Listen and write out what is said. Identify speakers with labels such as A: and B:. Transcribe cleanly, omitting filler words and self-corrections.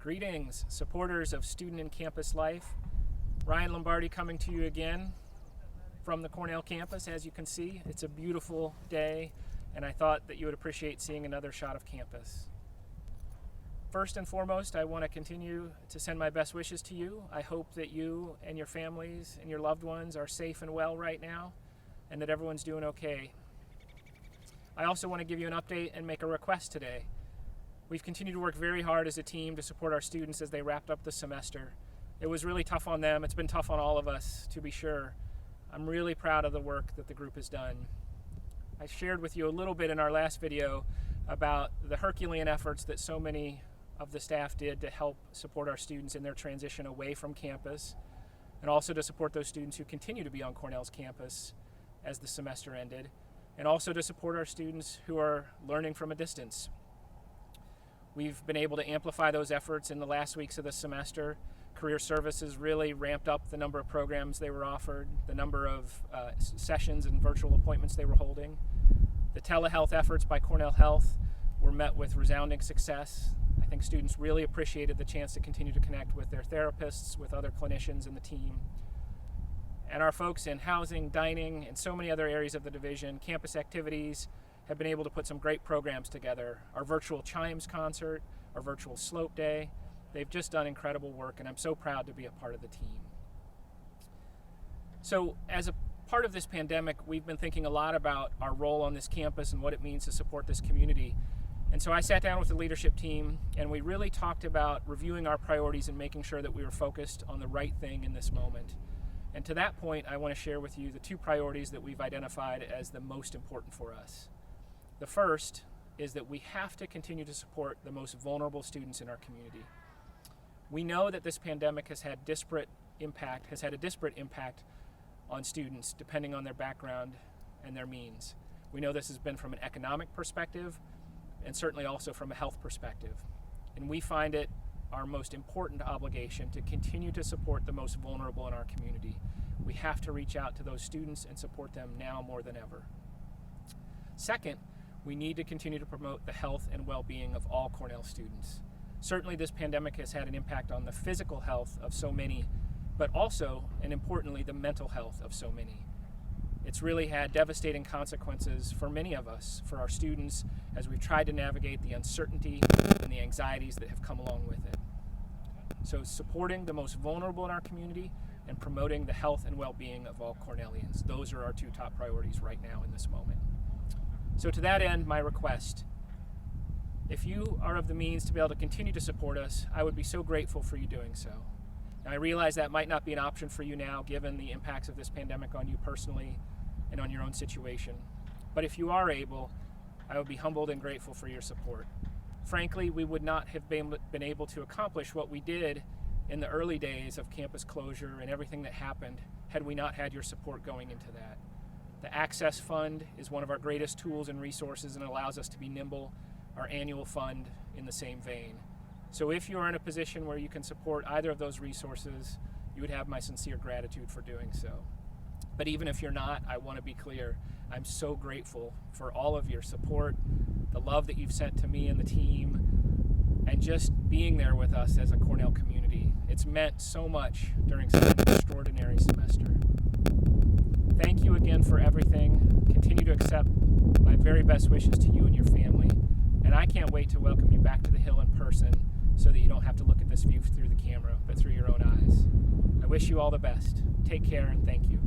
A: Greetings, supporters of student and campus life. Ryan Lombardi coming to you again from the Cornell campus. As you can see, it's a beautiful day, and I thought that you would appreciate seeing another shot of campus. First and foremost, I want to continue to send my best wishes to you. I hope that you and your families and your loved ones are safe and well right now, and that everyone's doing okay. I also want to give you an update and make a request today. We've continued to work very hard as a team to support our students as they wrapped up the semester. It was really tough on them. It's been tough on all of us, to be sure. I'm really proud of the work that the group has done. I shared with you a little bit in our last video about the Herculean efforts that so many of the staff did to help support our students in their transition away from campus, and also to support those students who continue to be on Cornell's campus as the semester ended, and also to support our students who are learning from a distance. We've been able to amplify those efforts in the last weeks of the semester. Career Services really ramped up the number of programs they were offered, the number of sessions and virtual appointments they were holding. The telehealth efforts by Cornell Health were met with resounding success. I think students really appreciated the chance to continue to connect with their therapists, with other clinicians in the team. And our folks in housing, dining, and so many other areas of the division, campus activities, have been able to put some great programs together. Our virtual Chimes concert, our virtual Slope Day, they've just done incredible work, and I'm so proud to be a part of the team. So as a part of this pandemic, we've been thinking a lot about our role on this campus and what it means to support this community. And so I sat down with the leadership team, and we really talked about reviewing our priorities and making sure that we were focused on the right thing in this moment. And to that point, I want to share with you the two priorities that we've identified as the most important for us. The first is that we have to continue to support the most vulnerable students in our community. We know that this pandemic has had a disparate impact on students depending on their background and their means. We know this has been from an economic perspective and certainly also from a health perspective. And we find it our most important obligation to continue to support the most vulnerable in our community. We have to reach out to those students and support them now more than ever. Second, we need to continue to promote the health and well-being of all Cornell students. Certainly this pandemic has had an impact on the physical health of so many, but also, and importantly, the mental health of so many. It's really had devastating consequences for many of us, for our students, as we've tried to navigate the uncertainty and the anxieties that have come along with it. So supporting the most vulnerable in our community and promoting the health and well-being of all Cornellians, those are our two top priorities right now in this moment. So to that end, my request, if you are of the means to be able to continue to support us, I would be so grateful for you doing so. Now, I realize that might not be an option for you now, given the impacts of this pandemic on you personally and on your own situation. But if you are able, I would be humbled and grateful for your support. Frankly, we would not have been able to accomplish what we did in the early days of campus closure and everything that happened had we not had your support going into that. The Access Fund is one of our greatest tools and resources and allows us to be nimble. Our annual fund in the same vein. So if you're in a position where you can support either of those resources, you would have my sincere gratitude for doing so. But even if you're not, I want to be clear, I'm so grateful for all of your support, the love that you've sent to me and the team, and just being there with us as a Cornell community. It's meant so much during such an extraordinary semester. Thank you again for everything. Continue to accept my very best wishes to you and your family. And I can't wait to welcome you back to the Hill in person so that you don't have to look at this view through the camera, but through your own eyes. I wish you all the best. Take care and thank you.